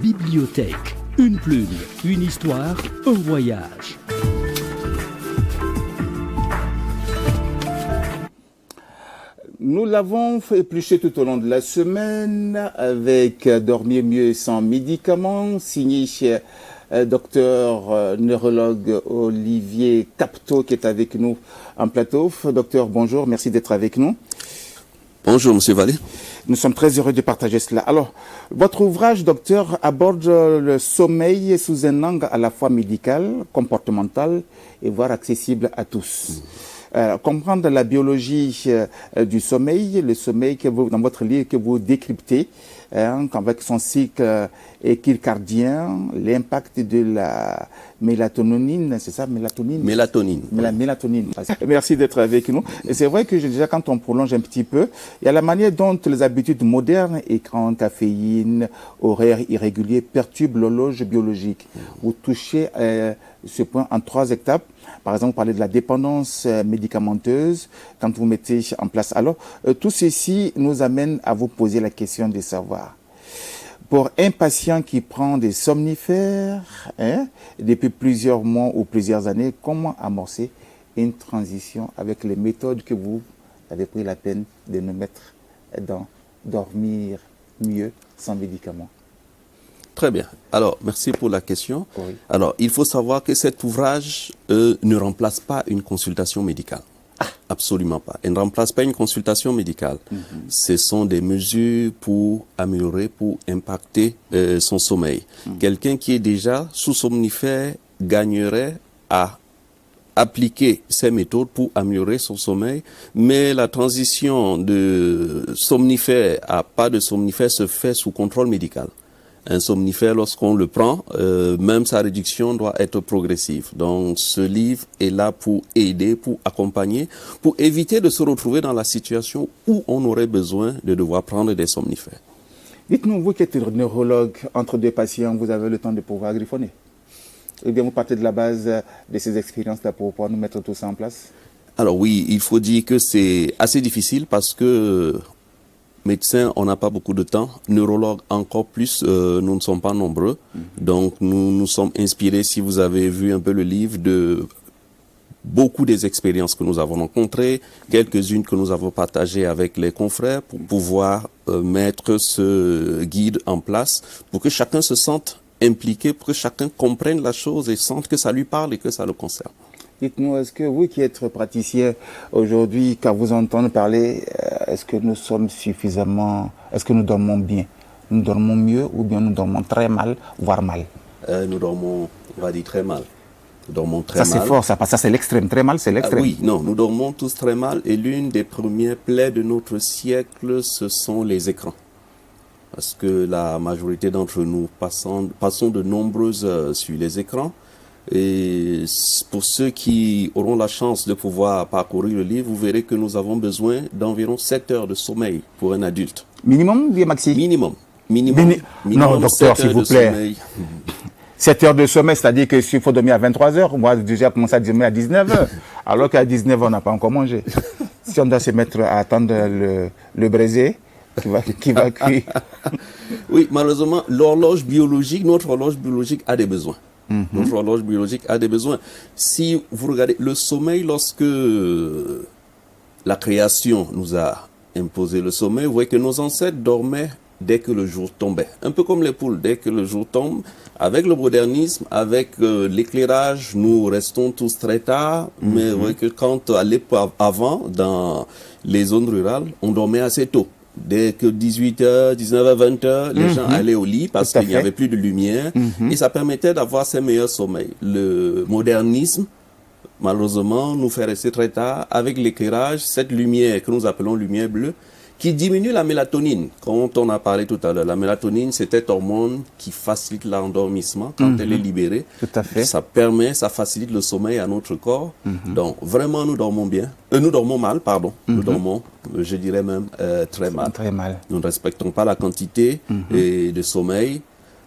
Bibliothèque. Une plume, une histoire, un voyage. Nous l'avons épluché tout au long de la semaine avec Dormir mieux sans médicaments, signé chez docteur neurologue Olivier Capteau qui est avec nous en plateau. Docteur, bonjour, merci d'être avec nous. Bonjour, Monsieur Vallée. Nous sommes très heureux de partager cela. Alors, votre ouvrage, docteur, aborde le sommeil sous un angle à la fois médical, comportemental et voire accessible à tous. Comprendre la biologie du sommeil, le sommeil que vous, dans votre livre que vous décryptez, avec son cycle équilcardien, l'impact de la mélatonine, c'est ça, mélatonine. Mélatonine. Merci d'être avec nous. Et c'est vrai que déjà, quand on prolonge un petit peu, il y a la manière dont les habitudes modernes, écran, caféine, horaires irréguliers, perturbent l'horloge biologique. Vous touchez ce point en 3 étapes. Par exemple, vous parlez de la dépendance médicamenteuse quand vous mettez en place. Alors, tout ceci nous amène à vous poser la question de savoir, pour un patient qui prend des somnifères depuis plusieurs mois ou plusieurs années, comment amorcer une transition avec les méthodes que vous avez pris la peine de nous mettre dans Dormir mieux sans médicaments? Très bien. Alors, merci pour la question. Oui. Alors, il faut savoir que cet ouvrage ne remplace pas une consultation médicale. Absolument pas. Il ne remplace pas une consultation médicale. Ce sont des mesures pour améliorer, pour impacter son sommeil. Quelqu'un qui est déjà sous somnifère gagnerait à appliquer ces méthodes pour améliorer son sommeil, mais la transition de somnifère à pas de somnifère se fait sous contrôle médical. Un somnifère, lorsqu'on le prend, même sa réduction doit être progressive. Donc, ce livre est là pour aider, pour accompagner, pour éviter de se retrouver dans la situation où on aurait besoin de devoir prendre des somnifères. Dites-nous, vous qui êtes neurologue, entre 2 patients, vous avez le temps de pouvoir griffonner? Eh bien, vous partez de la base de ces expériences-là pour pouvoir nous mettre tout ça en place? Alors oui, il faut dire que c'est assez difficile parce que médecins, on n'a pas beaucoup de temps. Neurologues, encore plus, nous ne sommes pas nombreux. Donc, nous nous sommes inspirés, si vous avez vu un peu le livre, de beaucoup des expériences que nous avons rencontrées, quelques-unes que nous avons partagées avec les confrères pour pouvoir mettre ce guide en place pour que chacun se sente impliqué, pour que chacun comprenne la chose et sente que ça lui parle et que ça le concerne. Dites-nous, est-ce que vous qui êtes praticien aujourd'hui, quand vous entendez parler, est-ce que nous sommes suffisamment, est-ce que nous dormons bien? Nous dormons mieux ou bien nous dormons très mal, voire mal? Nous dormons, on va dire, très mal. Nous dormons très mal. Ça c'est fort, ça c'est l'extrême. Très mal, c'est l'extrême. Oui, non, nous dormons tous très mal et l'une des premières plaies de notre siècle, ce sont les écrans. Parce que la majorité d'entre nous passons de nombreuses heures sur les écrans. Et pour ceux qui auront la chance de pouvoir parcourir le livre, vous verrez que nous avons besoin d'environ 7 heures de sommeil pour un adulte. Minimum ou bien maxi? Minimum. Non, docteur, s'il vous plaît. 7 heures de sommeil, c'est-à-dire que s'il faut dormir à 23 heures, moi, déjà commencé à dormir à 19 heures, alors qu'à 19 heures, on n'a pas encore mangé. Si on doit se mettre à attendre le braisé, qui va cuire. Oui, malheureusement, notre horloge biologique a des besoins. Notre horloge biologique a des besoins. Si vous regardez le sommeil, lorsque la création nous a imposé le sommeil, vous voyez que nos ancêtres dormaient dès que le jour tombait. Un peu comme les poules, dès que le jour tombe. Avec le modernisme, avec l'éclairage, nous restons tous très tard. Mais vous voyez que quand à l'époque avant, dans les zones rurales, on dormait assez tôt. Dès que 18h, 19h, 20h, les gens allaient au lit parce qu'il n'y avait plus de lumière et ça permettait d'avoir ces meilleurs sommeils. Le modernisme, malheureusement, nous fait rester très tard avec l'éclairage, cette lumière que nous appelons lumière bleue, qui diminue la mélatonine. Quand on a parlé tout à l'heure, la mélatonine, c'est cette hormone qui facilite l'endormissement quand elle est libérée. Tout à fait. Ça facilite le sommeil à notre corps. Donc, vraiment, nous dormons bien. Nous dormons mal, pardon. Nous dormons, je dirais même, très mal. Très mal. Nous ne respectons pas la quantité de sommeil.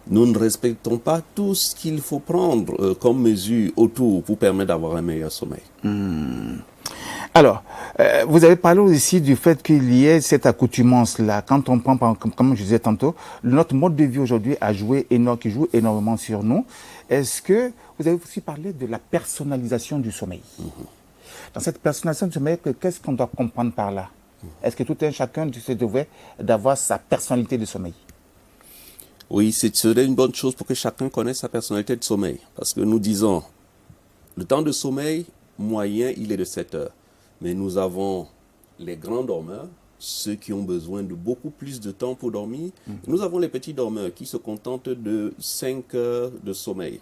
Nous ne respectons pas tout ce qu'il faut prendre comme mesure autour pour permettre d'avoir un meilleur sommeil. Alors, vous avez parlé aussi du fait qu'il y ait cette accoutumance-là. Quand on prend, comme je disais tantôt, notre mode de vie aujourd'hui qui joue énormément sur nous. Est-ce que vous avez aussi parlé de la personnalisation du sommeil? Dans cette personnalisation du sommeil, qu'est-ce qu'on doit comprendre par là? Est-ce que tout un chacun se devrait d'avoir sa personnalité de sommeil? Oui, ce serait une bonne chose pour que chacun connaisse sa personnalité de sommeil. Parce que nous disons, le temps de sommeil moyen, il est de 7 heures. Mais nous avons les grands dormeurs, ceux qui ont besoin de beaucoup plus de temps pour dormir. Nous avons les petits dormeurs qui se contentent de 5 heures de sommeil.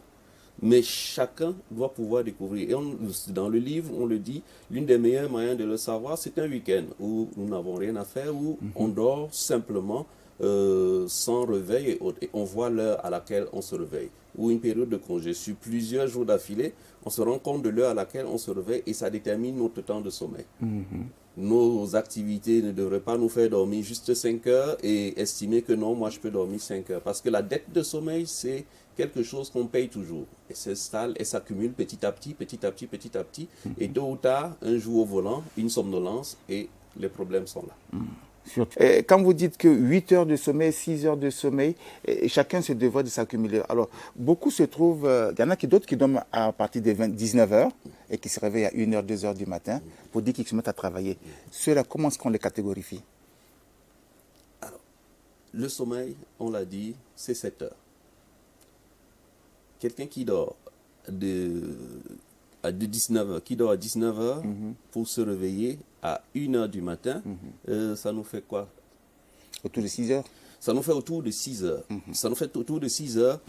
Mais chacun doit pouvoir découvrir. Et dans le livre, on le dit, l'une des meilleurs moyens de le savoir, c'est un week-end où nous n'avons rien à faire, où on dort simplement sans réveil et on voit l'heure à laquelle on se réveille. Ou une période de congé. Sur plusieurs jours d'affilée, on se rend compte de l'heure à laquelle on se réveille et ça détermine notre temps de sommeil. Nos activités ne devraient pas nous faire dormir juste 5 heures et estimer que non, moi je peux dormir 5 heures. Parce que la dette de sommeil, c'est quelque chose qu'on paye toujours. Et s'installe et s'accumule petit à petit, petit à petit, petit à petit. Et tôt ou tard, un jour au volant, une somnolence et les problèmes sont là. Quand vous dites que 8 heures de sommeil, 6 heures de sommeil, chacun se devrait de s'accumuler. Alors, beaucoup se trouvent, il y en a d'autres qui dorment à partir de 19 heures et qui se réveillent à 1 heure, 2 heures du matin pour dire qu'ils se mettent à travailler. Ceux-là, comment est-ce qu'on les catégorifie? Alors, le sommeil, on l'a dit, c'est 7 heures. Quelqu'un qui dort à 19 heures, qui dort à 19 heures pour se réveiller à 1 heure du matin, ça nous fait quoi? Autour de 6 heures? Ça nous fait autour de 6 heures. Ça nous fait autour de 6 heures.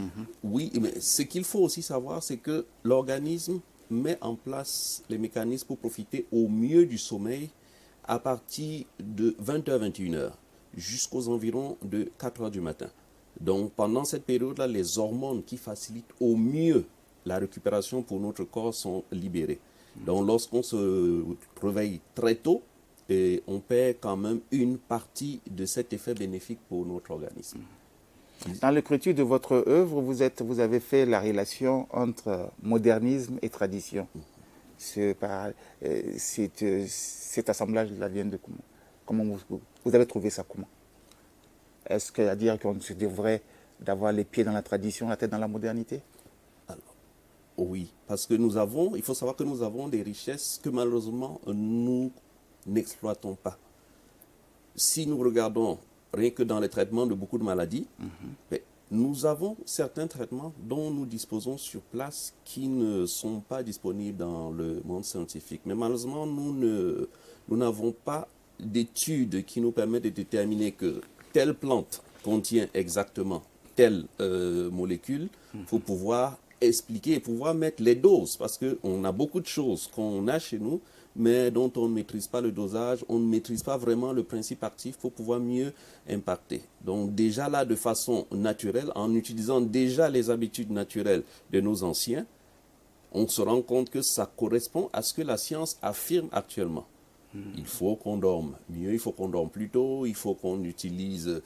Oui, mais ce qu'il faut aussi savoir, c'est que l'organisme met en place les mécanismes pour profiter au mieux du sommeil à partir de 20h, 21h jusqu'aux environs de 4h du matin. Donc pendant cette période-là, les hormones qui facilitent au mieux la récupération pour notre corps sont libérées. Donc lorsqu'on se réveille très tôt, et on perd quand même une partie de cet effet bénéfique pour notre organisme. Dans l'écriture de votre œuvre, vous avez fait la relation entre modernisme et tradition. Cet assemblage-là vient de comment vous avez trouvé ça comment? Est-ce qu'il y a à dire qu'on se devrait d'avoir les pieds dans la tradition, la tête dans la modernité? Oui, parce que il faut savoir que nous avons des richesses que malheureusement nous n'exploitons pas. Si nous regardons rien que dans les traitements de beaucoup de maladies, nous avons certains traitements dont nous disposons sur place qui ne sont pas disponibles dans le monde scientifique. Mais malheureusement, nous n'avons pas d'études qui nous permettent de déterminer que telle plante contient exactement telle molécule pour pouvoir expliquer et pouvoir mettre les doses, parce qu'on a beaucoup de choses qu'on a chez nous, mais dont on ne maîtrise pas le dosage, on ne maîtrise pas vraiment le principe actif pour pouvoir mieux impacter. Donc déjà là, de façon naturelle, en utilisant déjà les habitudes naturelles de nos anciens, on se rend compte que ça correspond à ce que la science affirme actuellement. Il faut qu'on dorme mieux, il faut qu'on dorme plus tôt, il faut qu'on utilise,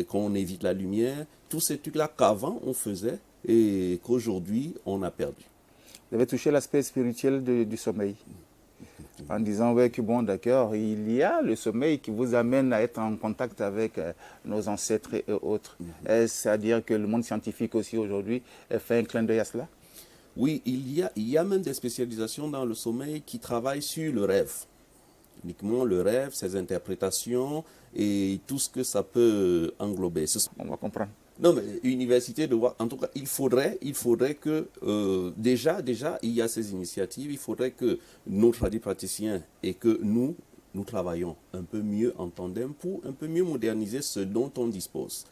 qu'on évite la lumière, tous ces trucs-là qu'avant on faisait et qu'aujourd'hui on a perdu. Vous avez touché l'aspect spirituel du sommeil en disant ouais, que bon d'accord, il y a le sommeil qui vous amène à être en contact avec nos ancêtres et autres. Est-ce à dire que le monde scientifique aussi aujourd'hui fait un clin d'œil à cela? Oui, il y a même des spécialisations dans le sommeil qui travaillent sur le rêve. Uniquement le rêve, ses interprétations et tout ce que ça peut englober. On va comprendre. Non, mais université de voir. En tout cas, il faudrait que déjà, il y a ces initiatives. Il faudrait que nos praticiens et que nous travaillons un peu mieux en tandem pour un peu mieux moderniser ce dont on dispose.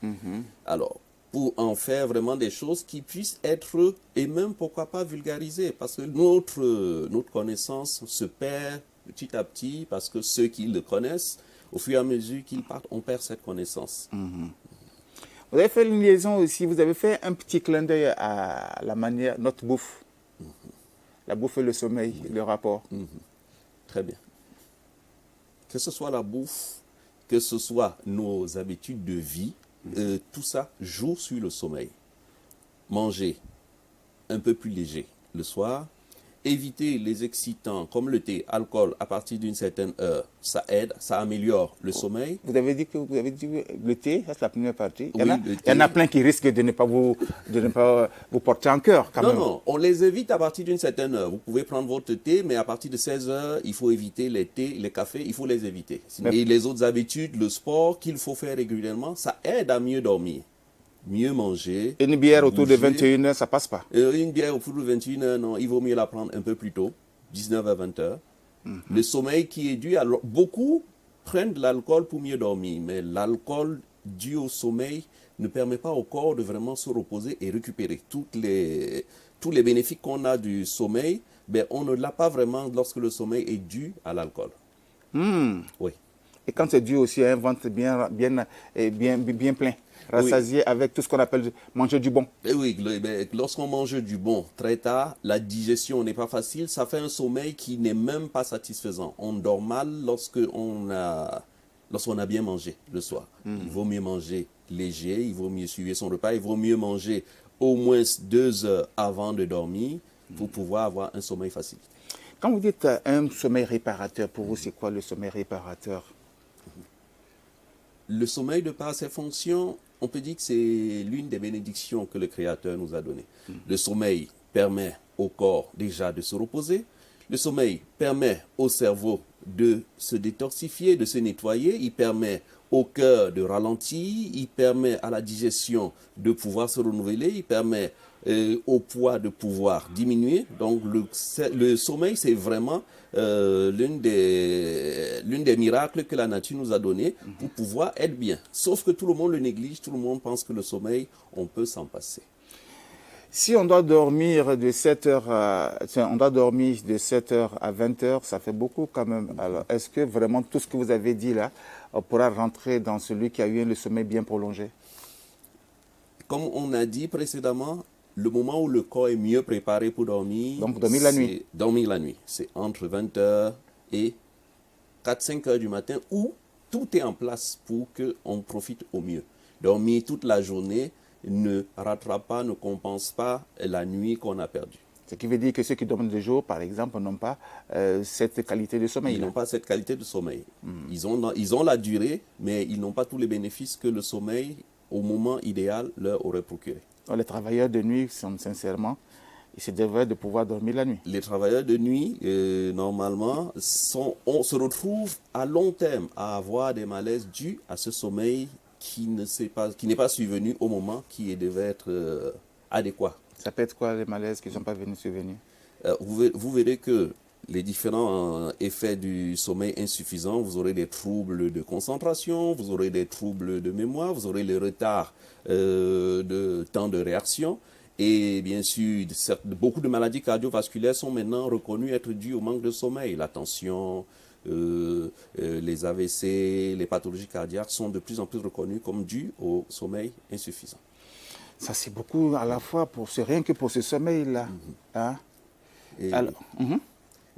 Alors, pour en faire vraiment des choses qui puissent être, et même pourquoi pas vulgarisées, parce que notre connaissance se perd petit à petit, parce que ceux qui le connaissent, au fur et à mesure qu'ils partent, on perd cette connaissance. Vous avez fait une liaison aussi, vous avez fait un petit clin d'œil à la manière, notre bouffe. La bouffe et le sommeil, le rapport. Très bien. Que ce soit la bouffe, que ce soit nos habitudes de vie, tout ça joue sur le sommeil. Manger un peu plus léger le soir, éviter les excitants comme le thé, alcool à partir d'une certaine heure, ça aide, ça améliore le sommeil. Vous avez dit que le thé, ça c'est la première partie. Oui, Il y en a plein qui risquent de ne pas vous porter en cœur quand Non, même. non, on les évite à partir d'une certaine heure. Vous pouvez prendre votre thé, mais à partir de 16 heures, il faut éviter les thés, les cafés, il faut les éviter. Et les autres habitudes, le sport qu'il faut faire régulièrement, ça aide à mieux dormir, mieux manger. Une bière autour de bouger. 21h, ça passe pas. Une bière autour de 21 heures, non, il vaut mieux la prendre un peu plus tôt, 19 à 20 heures. Le sommeil qui est dû à... Beaucoup prennent de l'alcool pour mieux dormir, mais l'alcool dû au sommeil ne permet pas au corps de vraiment se reposer et récupérer. Tous les bénéfices qu'on a du sommeil, ben, on ne l'a pas vraiment lorsque le sommeil est dû à l'alcool. Oui. Et quand c'est dû aussi à un ventre bien plein, rassasié avec tout ce qu'on appelle manger du bon. Et oui, lorsqu'on mange du bon très tard, la digestion n'est pas facile, ça fait un sommeil qui n'est même pas satisfaisant. On dort mal lorsqu'on a bien mangé le soir. Il vaut mieux manger léger, il vaut mieux suivre son repas, il vaut mieux manger au moins 2 heures avant de dormir pour pouvoir avoir un sommeil facile. Quand vous dites un sommeil réparateur, pour vous c'est quoi le sommeil réparateur? Le sommeil, de par ses fonctions, on peut dire que c'est l'une des bénédictions que le Créateur nous a données. Le sommeil permet au corps déjà de se reposer. Le sommeil permet au cerveau de se détoxifier, de se nettoyer. Il permet au cœur de ralentir. Il permet à la digestion de pouvoir se renouveler. Il permet au poids de pouvoir diminuer. Donc le sommeil, c'est vraiment l'une des miracles que la nature nous a donné pour pouvoir être bien. Sauf que tout le monde le néglige, tout le monde pense que le sommeil, on peut s'en passer. Si on doit dormir de 7h à 20h, ça fait beaucoup quand même. Alors, est-ce que vraiment tout ce que vous avez dit là, on pourra rentrer dans celui qui a eu le sommeil bien prolongé? Comme on a dit précédemment, le moment où le corps est mieux préparé pour dormir... Donc dormir la nuit. Dormir la nuit. C'est entre 20h et 4-5 heures du matin où tout est en place pour qu'on profite au mieux. Dormir toute la journée ne rattrape pas, ne compense pas la nuit qu'on a perdue. Ce qui veut dire que ceux qui dorment de jour, par exemple, n'ont pas cette qualité de sommeil. Ils n'ont pas cette qualité de sommeil. Ils ont la durée, mais ils n'ont pas tous les bénéfices que le sommeil, au moment idéal, leur aurait procuré. Les travailleurs de nuit, sincèrement, ils se devraient de pouvoir dormir la nuit. Les travailleurs de nuit, normalement, on se retrouve à long terme à avoir des malaises dus à ce sommeil qui n'est pas survenu au moment qui devait être adéquat. Ça peut être quoi les malaises qui ne sont pas venus survenus? Vous verrez que les différents effets du sommeil insuffisant, vous aurez des troubles de concentration, vous aurez des troubles de mémoire, vous aurez les retards de temps de réaction. Et bien sûr, beaucoup de maladies cardiovasculaires sont maintenant reconnues être dues au manque de sommeil. La tension, les AVC, les pathologies cardiaques sont de plus en plus reconnues comme dues au sommeil insuffisant. Ça, c'est beaucoup à la fois, rien que pour ce sommeil-là. Hein?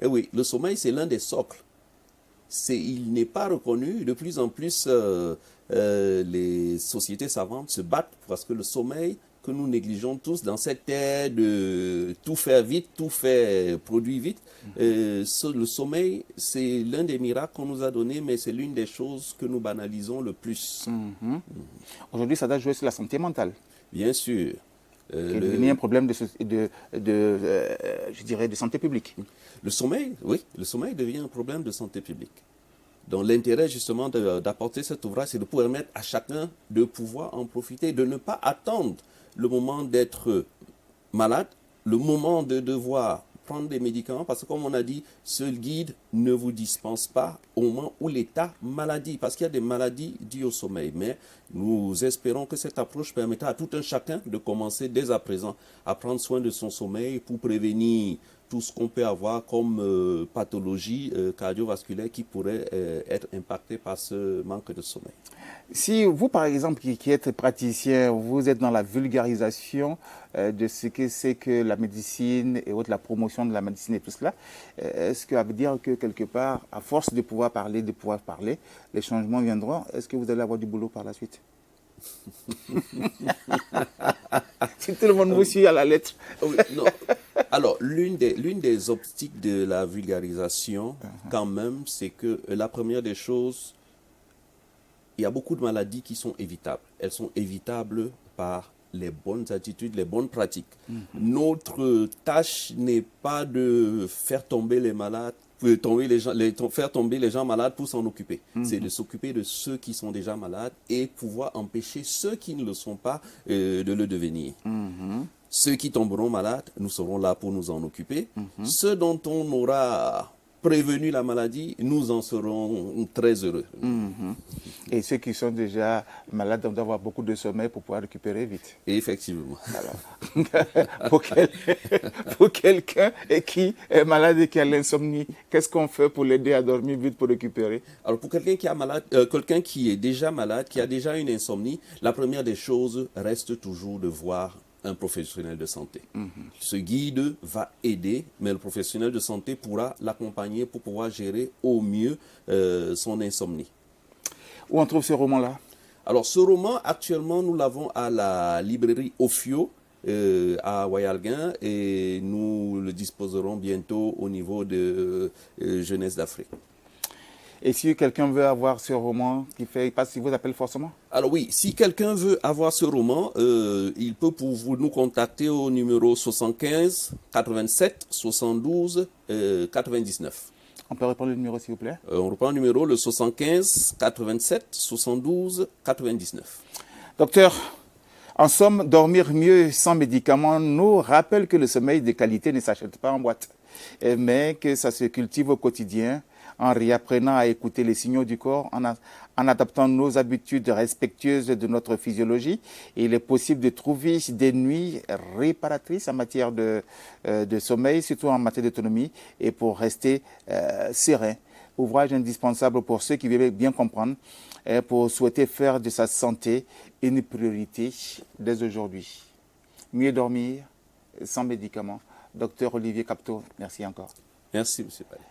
Et oui, le sommeil, c'est l'un des socles. Il n'est pas reconnu. De plus en plus, les sociétés savantes se battent parce que le sommeil que nous négligeons tous dans cette ère de tout faire vite, tout faire produire vite, le sommeil, c'est l'un des miracles qu'on nous a donnés, mais c'est l'une des choses que nous banalisons le plus. Aujourd'hui, ça doit jouer sur la santé mentale. Bien sûr. Qui est devenu un problème je dirais, de santé publique. Le sommeil, oui, le sommeil devient un problème de santé publique. Donc l'intérêt justement d'apporter cet ouvrage, c'est de permettre à chacun de pouvoir en profiter, de ne pas attendre le moment d'être malade, le moment de devoir prendre des médicaments, parce que comme on a dit, ce guide ne vous dispense pas au moment où l'état maladie, parce qu'il y a des maladies dues au sommeil. Mais nous espérons que cette approche permettra à tout un chacun de commencer dès à présent à prendre soin de son sommeil pour prévenir tout ce qu'on peut avoir comme pathologie cardiovasculaire qui pourrait être impactée par ce manque de sommeil. Si vous, par exemple, qui êtes praticien, vous êtes dans la vulgarisation de ce que c'est que la médecine et autres, la promotion de la médecine et tout cela, est-ce que ça veut dire que quelque part, à force de pouvoir parler, les changements viendront? Est-ce que vous allez avoir du boulot par la suite? Si tout le monde vous suit à la lettre. Oui, non. Alors, l'une des optiques de la vulgarisation, quand même, c'est que la première des choses, il y a beaucoup de maladies qui sont évitables. Elles sont évitables par les bonnes attitudes, les bonnes pratiques. Notre tâche n'est pas de faire tomber les malades, faire tomber les gens malades pour s'en occuper. C'est de s'occuper de ceux qui sont déjà malades et pouvoir empêcher ceux qui ne le sont pas de le devenir. Ceux qui tomberont malades, nous serons là pour nous en occuper. Ceux dont on aura prévenu la maladie, nous en serons très heureux. Et ceux qui sont déjà malades doivent avoir beaucoup de sommeil pour pouvoir récupérer vite. Et effectivement. Alors, pour quelqu'un qui est malade et qui a l'insomnie, qu'est-ce qu'on fait pour l'aider à dormir vite pour récupérer? Alors pour quelqu'un quelqu'un qui est déjà malade, qui a déjà une insomnie, la première des choses reste toujours de voir un professionnel de santé. Ce guide va aider, mais le professionnel de santé pourra l'accompagner pour pouvoir gérer au mieux son insomnie. Où on trouve ce roman-là? Alors ce roman, actuellement, nous l'avons à la librairie Ophio à Wayalguin et nous le disposerons bientôt au niveau de Jeunesse d'Afrique. Et si quelqu'un veut avoir ce roman, il passe, il vous appelle forcément? Alors oui, si quelqu'un veut avoir ce roman, il peut nous contacter au numéro 75 87 72 99. On peut reprendre le numéro s'il vous plaît? On reprend le numéro, le 75 87 72 99. Docteur, en somme, dormir mieux sans médicaments nous rappelle que le sommeil de qualité ne s'achète pas en boîte, mais que ça se cultive au quotidien, en réapprenant à écouter les signaux du corps, en adaptant nos habitudes respectueuses de notre physiologie. Et il est possible de trouver des nuits réparatrices en matière de sommeil, surtout en matière d'autonomie, et pour rester serein. Ouvrage indispensable pour ceux qui veulent bien comprendre, et pour souhaiter faire de sa santé une priorité dès aujourd'hui. Mieux dormir sans médicaments. Docteur Olivier Capteau, merci encore. Merci, M. Palais.